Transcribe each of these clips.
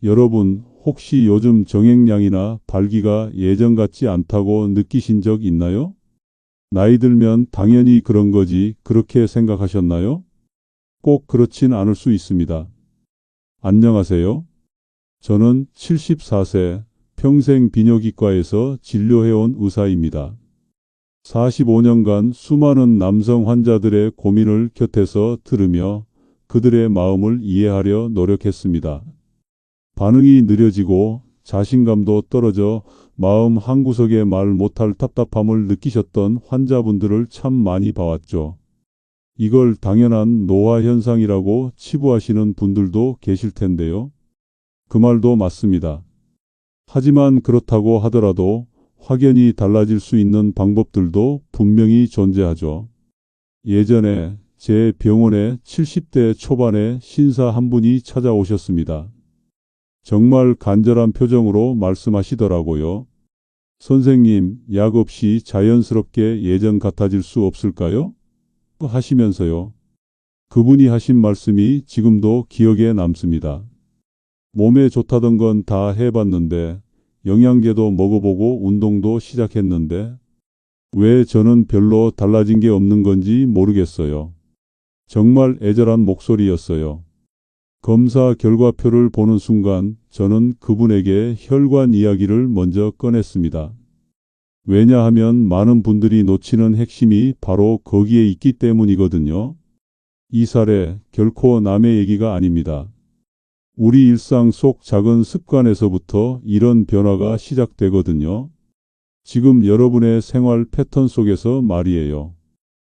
여러분, 혹시 요즘 정액량이나 발기가 예전 같지 않다고 느끼신 적 있나요? 나이 들면 당연히 그런 거지 그렇게 생각하셨나요? 꼭 그렇진 않을 수 있습니다. 안녕하세요. 저는 74세 평생 비뇨기과에서 진료해온 의사입니다. 45년간 수많은 남성 환자들의 고민을 곁에서 들으며 그들의 마음을 이해하려 노력했습니다. 반응이 느려지고 자신감도 떨어져 마음 한구석에 말 못할 답답함을 느끼셨던 환자분들을 참 많이 봐왔죠. 이걸 당연한 노화 현상이라고 치부하시는 분들도 계실 텐데요. 그 말도 맞습니다. 하지만 그렇다고 하더라도 확연히 달라질 수 있는 방법들도 분명히 존재하죠. 예전에 제 병원에 70대 초반의 신사 한 분이 찾아오셨습니다. 정말 간절한 표정으로 말씀하시더라고요. 선생님, 약 없이 자연스럽게 예전 같아질 수 없을까요? 하시면서요. 그분이 하신 말씀이 지금도 기억에 남습니다. 몸에 좋다던 건 다 해봤는데, 영양제도 먹어보고 운동도 시작했는데, 왜 저는 별로 달라진 게 없는 건지 모르겠어요. 정말 애절한 목소리였어요. 검사 결과표를 보는 순간 저는 그분에게 혈관 이야기를 먼저 꺼냈습니다. 왜냐하면 많은 분들이 놓치는 핵심이 바로 거기에 있기 때문이거든요. 이 사례 결코 남의 얘기가 아닙니다. 우리 일상 속 작은 습관에서부터 이런 변화가 시작되거든요. 지금 여러분의 생활 패턴 속에서 말이에요.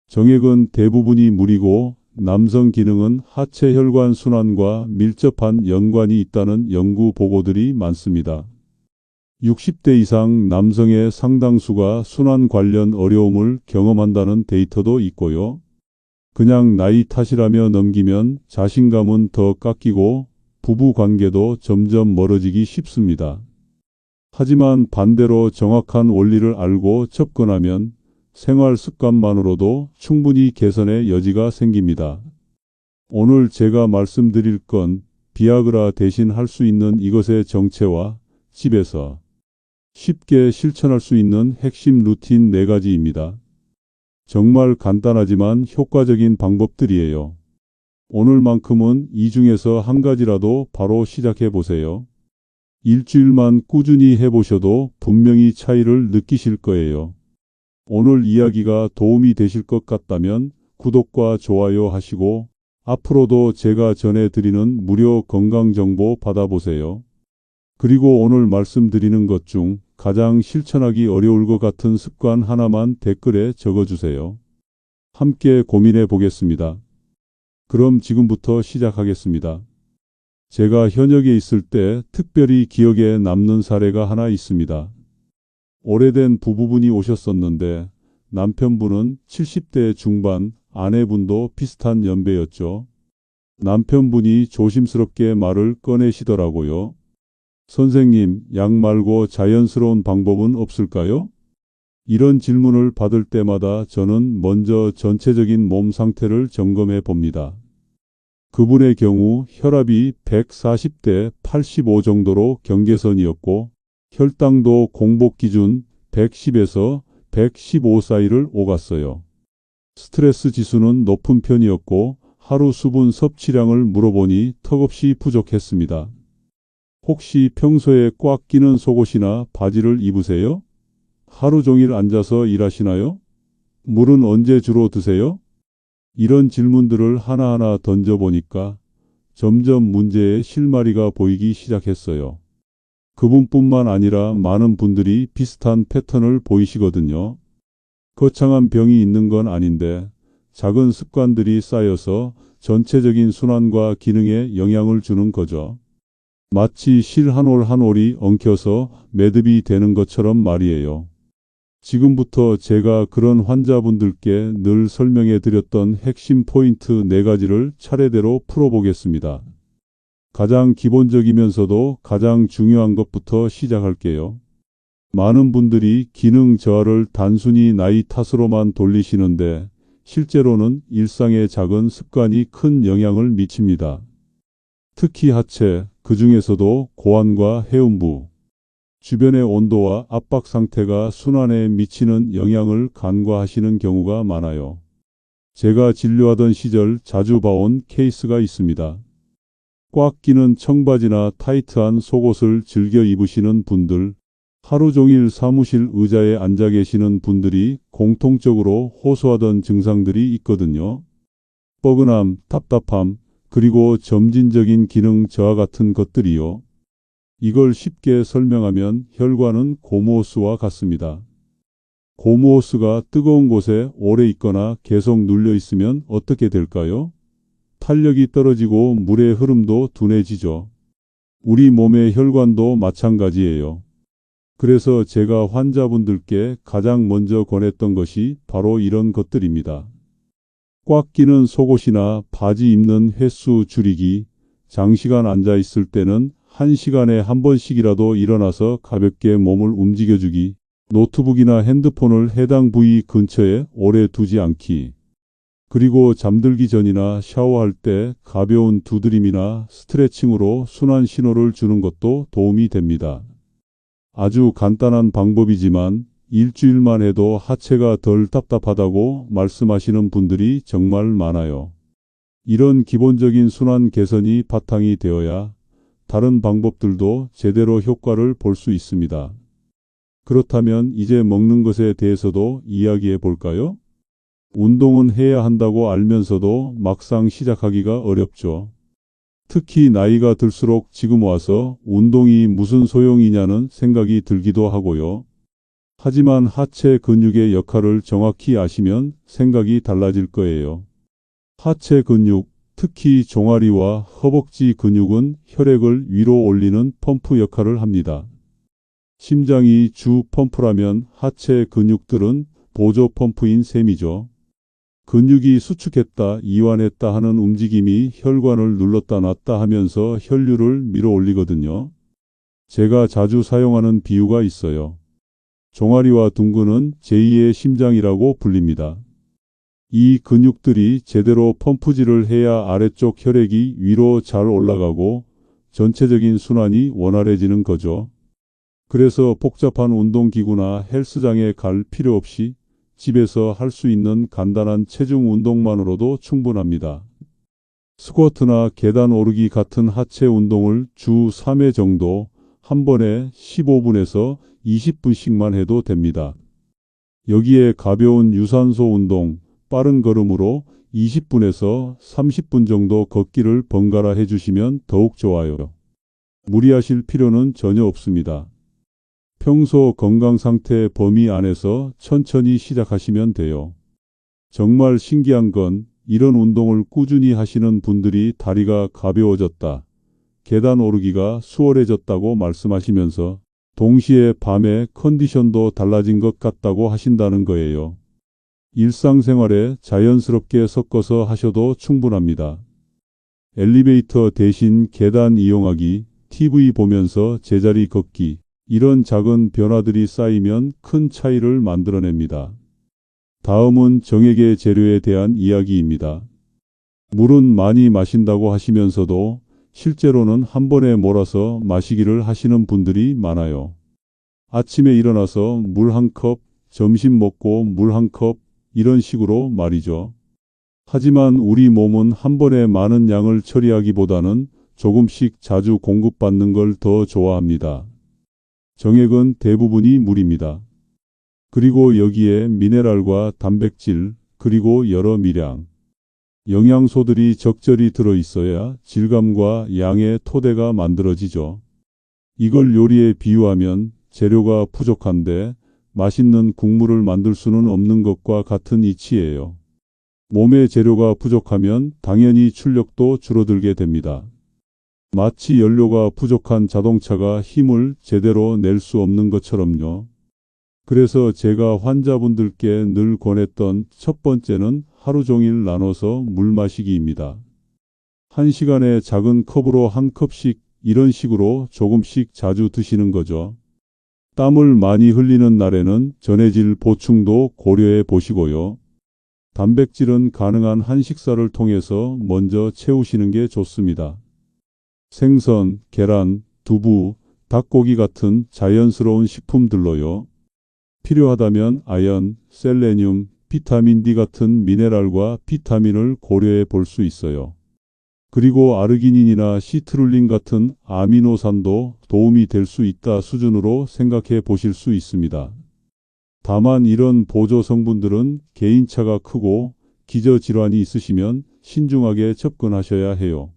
정액은 대부분이 물이고 남성 기능은 하체 혈관 순환과 밀접한 연관이 있다는 연구 보고들이 많습니다. 60대 이상 남성의 상당수가 순환 관련 어려움을 경험한다는 데이터도 있고요. 그냥 나이 탓이라며 넘기면 자신감은 더 깎이고 부부 관계도 점점 멀어지기 쉽습니다. 하지만 반대로 정확한 원리를 알고 접근하면 생활 습관만으로도 충분히 개선의 여지가 생깁니다. 오늘 제가 말씀드릴 건 비아그라 대신 할 수 있는 이것의 정체와 집에서 쉽게 실천할 수 있는 핵심 루틴 4가지입니다. 정말 간단하지만 효과적인 방법들이에요. 오늘만큼은 이 중에서 한 가지라도 바로 시작해 보세요. 일주일만 꾸준히 해보셔도 분명히 차이를 느끼실 거예요. 오늘 이야기가 도움이 되실 것 같다면 구독과 좋아요 하시고 앞으로도 제가 전해드리는 무료 건강정보 받아보세요. 그리고 오늘 말씀드리는 것 중 가장 실천하기 어려울 것 같은 습관 하나만 댓글에 적어주세요. 함께 고민해 보겠습니다. 그럼 지금부터 시작하겠습니다. 제가 현역에 있을 때 특별히 기억에 남는 사례가 하나 있습니다. 오래된 부부분이 오셨었는데 남편분은 70대 중반, 아내분도 비슷한 연배였죠. 남편분이 조심스럽게 말을 꺼내시더라고요. 선생님, 약 말고 자연스러운 방법은 없을까요? 이런 질문을 받을 때마다 저는 먼저 전체적인 몸 상태를 점검해 봅니다. 그분의 경우 혈압이 140대 85 정도로 경계선이었고 혈당도 공복 기준 110에서 115 사이를 오갔어요. 스트레스 지수는 높은 편이었고 하루 수분 섭취량을 물어보니 턱없이 부족했습니다. 혹시 평소에 꽉 끼는 속옷이나 바지를 입으세요? 하루 종일 앉아서 일하시나요? 물은 언제 주로 드세요? 이런 질문들을 하나하나 던져보니까 점점 문제의 실마리가 보이기 시작했어요. 그분뿐만 아니라 많은 분들이 비슷한 패턴을 보이시거든요. 거창한 병이 있는 건 아닌데 작은 습관들이 쌓여서 전체적인 순환과 기능에 영향을 주는 거죠. 마치 실 한 올 한 올이 엉켜서 매듭이 되는 것처럼 말이에요. 지금부터 제가 그런 환자분들께 늘 설명해 드렸던 핵심 포인트 4가지를 차례대로 풀어보겠습니다. 가장 기본적이면서도 가장 중요한 것부터 시작할게요. 많은 분들이 기능 저하를 단순히 나이 탓으로만 돌리시는데 실제로는 일상의 작은 습관이 큰 영향을 미칩니다. 특히 하체, 그 중에서도 고환과 해음부, 주변의 온도와 압박 상태가 순환에 미치는 영향을 간과하시는 경우가 많아요. 제가 진료하던 시절 자주 봐온 케이스가 있습니다. 꽉 끼는 청바지나 타이트한 속옷을 즐겨 입으시는 분들, 하루 종일 사무실 의자에 앉아 계시는 분들이 공통적으로 호소하던 증상들이 있거든요. 뻐근함, 답답함, 그리고 점진적인 기능 저하 같은 것들이요. 이걸 쉽게 설명하면 혈관은 고무호스와 같습니다. 고무호스가 뜨거운 곳에 오래 있거나 계속 눌려 있으면 어떻게 될까요? 탄력이 떨어지고 물의 흐름도 둔해지죠. 우리 몸의 혈관도 마찬가지예요. 그래서 제가 환자분들께 가장 먼저 권했던 것이 바로 이런 것들입니다. 꽉 끼는 속옷이나 바지 입는 횟수 줄이기, 장시간 앉아 있을 때는 1시간에 한 번씩이라도 일어나서 가볍게 몸을 움직여주기, 노트북이나 핸드폰을 해당 부위 근처에 오래 두지 않기, 그리고 잠들기 전이나 샤워할 때 가벼운 두드림이나 스트레칭으로 순환 신호를 주는 것도 도움이 됩니다. 아주 간단한 방법이지만 일주일만 해도 하체가 덜 답답하다고 말씀하시는 분들이 정말 많아요. 이런 기본적인 순환 개선이 바탕이 되어야 다른 방법들도 제대로 효과를 볼 수 있습니다. 그렇다면 이제 먹는 것에 대해서도 이야기해 볼까요? 운동은 해야 한다고 알면서도 막상 시작하기가 어렵죠. 특히 나이가 들수록 지금 와서 운동이 무슨 소용이냐는 생각이 들기도 하고요. 하지만 하체 근육의 역할을 정확히 아시면 생각이 달라질 거예요. 하체 근육, 특히 종아리와 허벅지 근육은 혈액을 위로 올리는 펌프 역할을 합니다. 심장이 주 펌프라면 하체 근육들은 보조 펌프인 셈이죠. 근육이 수축했다, 이완했다 하는 움직임이 혈관을 눌렀다 놨다 하면서 혈류를 밀어 올리거든요. 제가 자주 사용하는 비유가 있어요. 종아리와 둥근은 제2의 심장이라고 불립니다. 이 근육들이 제대로 펌프질을 해야 아래쪽 혈액이 위로 잘 올라가고 전체적인 순환이 원활해지는 거죠. 그래서 복잡한 운동기구나 헬스장에 갈 필요 없이 집에서 할 수 있는 간단한 체중 운동만으로도 충분합니다. 스쿼트나 계단 오르기 같은 하체 운동을 주 3회 정도 한 번에 15분에서 20분씩만 해도 됩니다. 여기에 가벼운 유산소 운동, 빠른 걸음으로 20분에서 30분 정도 걷기를 번갈아 해주시면 더욱 좋아요. 무리하실 필요는 전혀 없습니다. 평소 건강 상태 범위 안에서 천천히 시작하시면 돼요. 정말 신기한 건 이런 운동을 꾸준히 하시는 분들이 다리가 가벼워졌다, 계단 오르기가 수월해졌다고 말씀하시면서 동시에 밤에 컨디션도 달라진 것 같다고 하신다는 거예요. 일상생활에 자연스럽게 섞어서 하셔도 충분합니다. 엘리베이터 대신 계단 이용하기, TV 보면서 제자리 걷기, 이런 작은 변화들이 쌓이면 큰 차이를 만들어냅니다. 다음은 정액의 재료에 대한 이야기입니다. 물은 많이 마신다고 하시면서도 실제로는 한 번에 몰아서 마시기를 하시는 분들이 많아요. 아침에 일어나서 물 한 컵, 점심 먹고 물 한 컵, 이런 식으로 말이죠. 하지만 우리 몸은 한 번에 많은 양을 처리하기보다는 조금씩 자주 공급받는 걸 더 좋아합니다. 정액은 대부분이 물입니다. 그리고 여기에 미네랄과 단백질, 그리고 여러 미량, 영양소들이 적절히 들어있어야 질감과 양의 토대가 만들어지죠. 이걸 요리에 비유하면 재료가 부족한데 맛있는 국물을 만들 수는 없는 것과 같은 이치예요. 몸의 재료가 부족하면 당연히 출력도 줄어들게 됩니다. 마치 연료가 부족한 자동차가 힘을 제대로 낼 수 없는 것처럼요. 그래서 제가 환자분들께 늘 권했던 첫 번째는 하루 종일 나눠서 물 마시기입니다. 1시간에 작은 컵으로 한 컵씩, 이런 식으로 조금씩 자주 드시는 거죠. 땀을 많이 흘리는 날에는 전해질 보충도 고려해 보시고요. 단백질은 가능한 한 식사를 통해서 먼저 채우시는 게 좋습니다. 생선, 계란, 두부, 닭고기 같은 자연스러운 식품들로요. 필요하다면 아연, 셀레늄, 비타민 D 같은 미네랄과 비타민을 고려해 볼 수 있어요. 그리고 아르기닌이나 시트룰린 같은 아미노산도 도움이 될 수 있다 수준으로 생각해 보실 수 있습니다. 다만 이런 보조 성분들은 개인차가 크고 기저질환이 있으시면 신중하게 접근하셔야 해요.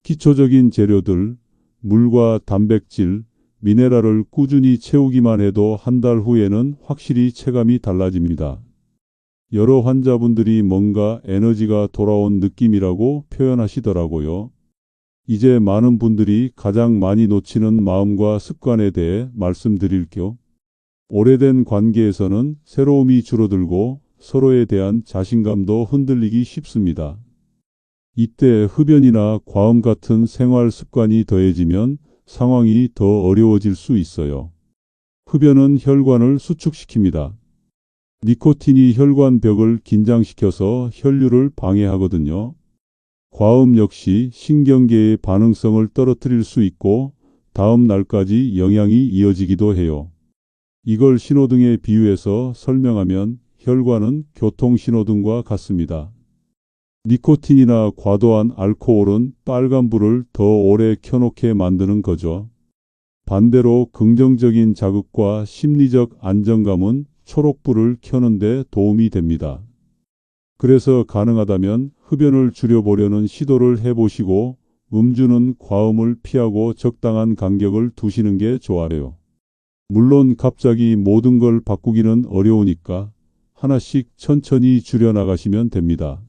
기초적인 재료들, 물과 단백질, 미네랄을 꾸준히 채우기만 해도 한 달 후에는 확실히 체감이 달라집니다. 여러 환자분들이 뭔가 에너지가 돌아온 느낌이라고 표현하시더라고요. 이제 많은 분들이 가장 많이 놓치는 마음과 습관에 대해 말씀드릴게요. 오래된 관계에서는 새로움이 줄어들고 서로에 대한 자신감도 흔들리기 쉽습니다. 이때 흡연이나 과음 같은 생활 습관이 더해지면 상황이 더 어려워질 수 있어요. 흡연은 혈관을 수축시킵니다. 니코틴이 혈관벽을 긴장시켜서 혈류를 방해하거든요. 과음 역시 신경계의 반응성을 떨어뜨릴 수 있고 다음 날까지 영향이 이어지기도 해요. 이걸 신호등에 비유해서 설명하면 혈관은 교통신호등과 같습니다. 니코틴이나 과도한 알코올은 빨간불을 더 오래 켜놓게 만드는 거죠. 반대로 긍정적인 자극과 심리적 안정감은 초록불을 켜는데 도움이 됩니다. 그래서 가능하다면 흡연을 줄여보려는 시도를 해보시고 음주는 과음을 피하고 적당한 간격을 두시는 게 좋아요. 물론 갑자기 모든 걸 바꾸기는 어려우니까 하나씩 천천히 줄여나가시면 됩니다.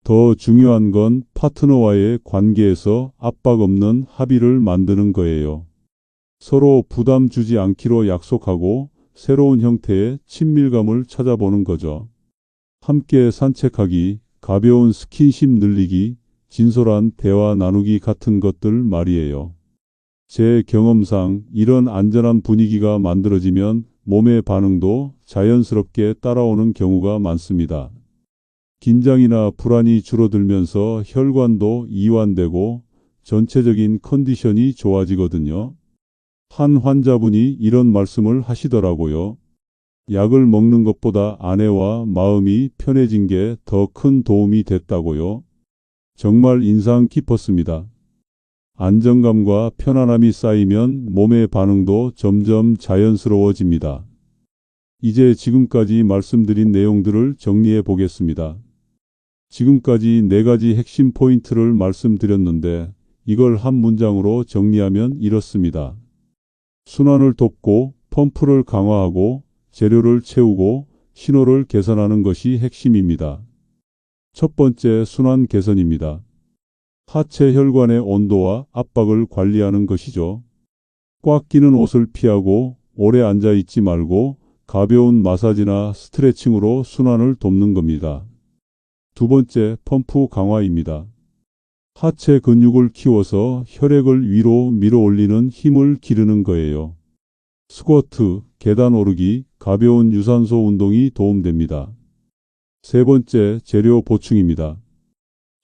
더 중요한 건 파트너와의 관계에서 압박 없는 합의를 만드는 거예요. 서로 부담 주지 않기로 약속하고 새로운 형태의 친밀감을 찾아보는 거죠. 함께 산책하기, 가벼운 스킨십 늘리기, 진솔한 대화 나누기 같은 것들 말이에요. 제 경험상 이런 안전한 분위기가 만들어지면 몸의 반응도 자연스럽게 따라오는 경우가 많습니다. 긴장이나 불안이 줄어들면서 혈관도 이완되고 전체적인 컨디션이 좋아지거든요. 한 환자분이 이런 말씀을 하시더라고요. 약을 먹는 것보다 아내와 마음이 편해진 게 더 큰 도움이 됐다고요. 정말 인상 깊었습니다. 안정감과 편안함이 쌓이면 몸의 반응도 점점 자연스러워집니다. 이제 지금까지 말씀드린 내용들을 정리해 보겠습니다. 지금까지 4가지 핵심 포인트를 말씀드렸는데 이걸 한 문장으로 정리하면 이렇습니다. 순환을 돕고 펌프를 강화하고 재료를 채우고 신호를 개선하는 것이 핵심입니다. 첫 번째, 순환 개선입니다. 하체 혈관의 온도와 압박을 관리하는 것이죠. 꽉 끼는 옷을 피하고 오래 앉아 있지 말고 가벼운 마사지나 스트레칭으로 순환을 돕는 겁니다. 두 번째, 펌프 강화입니다. 하체 근육을 키워서 혈액을 위로 밀어 올리는 힘을 기르는 거예요. 스쿼트, 계단 오르기, 가벼운 유산소 운동이 도움됩니다. 세 번째, 재료 보충입니다.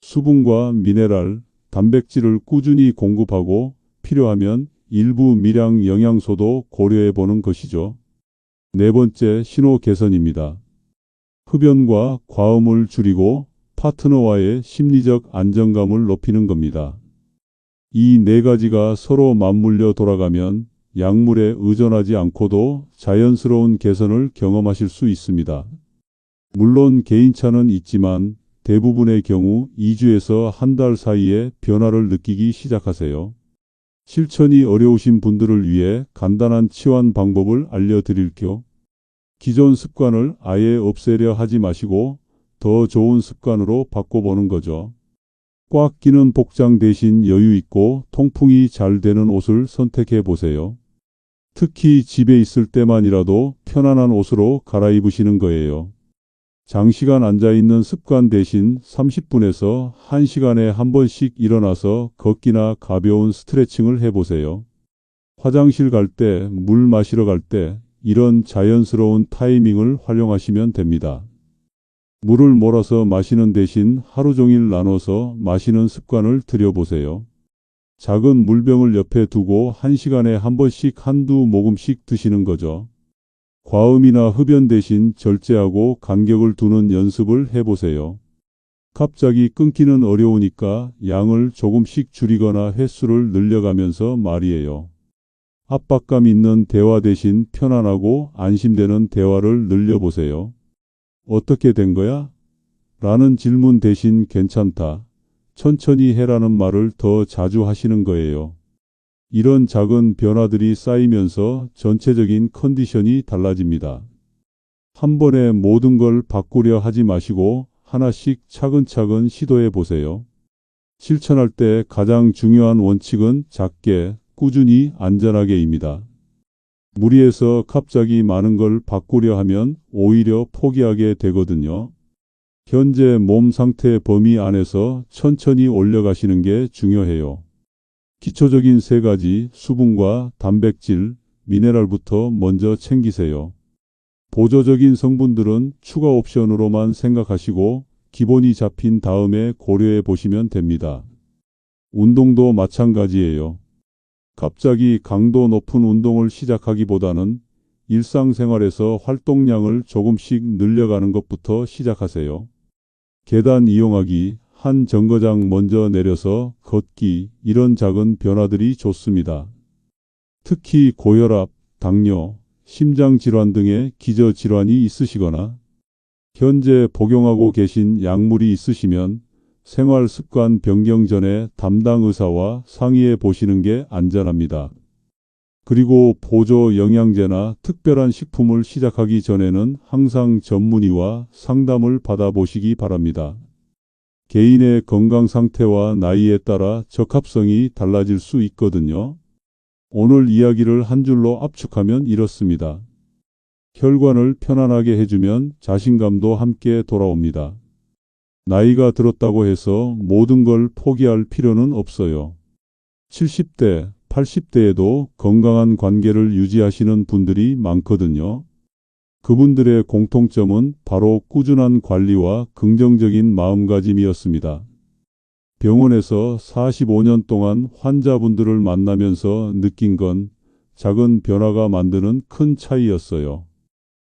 수분과 미네랄, 단백질을 꾸준히 공급하고 필요하면 일부 미량 영양소도 고려해 보는 것이죠. 네 번째, 신호 개선입니다. 흡연과 과음을 줄이고 파트너와의 심리적 안정감을 높이는 겁니다. 이 4가지가 서로 맞물려 돌아가면 약물에 의존하지 않고도 자연스러운 개선을 경험하실 수 있습니다. 물론 개인차는 있지만 대부분의 경우 2주에서 한 달 사이에 변화를 느끼기 시작하세요. 실천이 어려우신 분들을 위해 간단한 치환 방법을 알려드릴게요. 기존 습관을 아예 없애려 하지 마시고 더 좋은 습관으로 바꿔보는 거죠. 꽉 끼는 복장 대신 여유 있고 통풍이 잘 되는 옷을 선택해 보세요. 특히 집에 있을 때만이라도 편안한 옷으로 갈아입으시는 거예요. 장시간 앉아있는 습관 대신 30분에서 1시간에 한 번씩 일어나서 걷기나 가벼운 스트레칭을 해보세요. 화장실 갈 때, 물 마시러 갈 때 이런 자연스러운 타이밍을 활용하시면 됩니다. 물을 몰아서 마시는 대신 하루 종일 나눠서 마시는 습관을 들여보세요. 작은 물병을 옆에 두고 1시간에 한 번씩 한두 모금씩 드시는 거죠. 과음이나 흡연 대신 절제하고 간격을 두는 연습을 해보세요. 갑자기 끊기는 어려우니까 양을 조금씩 줄이거나 횟수를 늘려가면서 말이에요. 압박감 있는 대화 대신 편안하고 안심되는 대화를 늘려보세요. 어떻게 된 거야? 라는 질문 대신 괜찮다, 천천히 해라는 말을 더 자주 하시는 거예요. 이런 작은 변화들이 쌓이면서 전체적인 컨디션이 달라집니다. 한 번에 모든 걸 바꾸려 하지 마시고 하나씩 차근차근 시도해 보세요. 실천할 때 가장 중요한 원칙은 작게, 꾸준히, 안전하게입니다. 무리해서 갑자기 많은 걸 바꾸려 하면 오히려 포기하게 되거든요. 현재 몸 상태 범위 안에서 천천히 올려가시는 게 중요해요. 기초적인 3가지 수분과 단백질, 미네랄부터 먼저 챙기세요. 보조적인 성분들은 추가 옵션으로만 생각하시고 기본이 잡힌 다음에 고려해 보시면 됩니다. 운동도 마찬가지예요. 갑자기 강도 높은 운동을 시작하기보다는 일상생활에서 활동량을 조금씩 늘려가는 것부터 시작하세요. 계단 이용하기, 한 정거장 먼저 내려서 걷기, 이런 작은 변화들이 좋습니다. 특히 고혈압, 당뇨, 심장질환 등의 기저질환이 있으시거나 현재 복용하고 계신 약물이 있으시면 생활 습관 변경 전에 담당 의사와 상의해 보시는 게 안전합니다. 그리고 보조 영양제나 특별한 식품을 시작하기 전에는 항상 전문의와 상담을 받아보시기 바랍니다. 개인의 건강 상태와 나이에 따라 적합성이 달라질 수 있거든요. 오늘 이야기를 한 줄로 압축하면 이렇습니다. 혈관을 편안하게 해주면 자신감도 함께 돌아옵니다. 나이가 들었다고 해서 모든 걸 포기할 필요는 없어요. 70대, 80대에도 건강한 관계를 유지하시는 분들이 많거든요. 그분들의 공통점은 바로 꾸준한 관리와 긍정적인 마음가짐이었습니다. 병원에서 45년 동안 환자분들을 만나면서 느낀 건 작은 변화가 만드는 큰 차이였어요.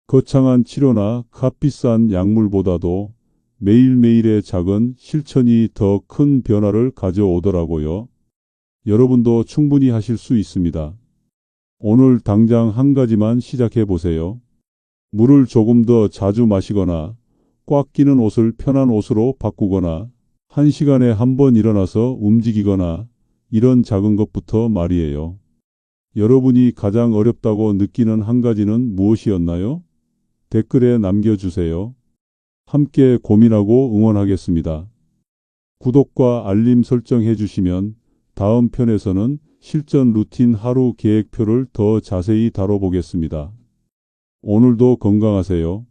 거창한 치료나 값비싼 약물보다도 매일매일의 작은 실천이 더 큰 변화를 가져오더라고요. 여러분도 충분히 하실 수 있습니다. 오늘 당장 한 가지만 시작해 보세요. 물을 조금 더 자주 마시거나 꽉 끼는 옷을 편한 옷으로 바꾸거나 1시간에 한 번 일어나서 움직이거나 이런 작은 것부터 말이에요. 여러분이 가장 어렵다고 느끼는 한 가지는 무엇이었나요? 댓글에 남겨주세요. 함께 고민하고 응원하겠습니다. 구독과 알림 설정해 주시면 다음 편에서는 실전 루틴 하루 계획표를 더 자세히 다뤄보겠습니다. 오늘도 건강하세요.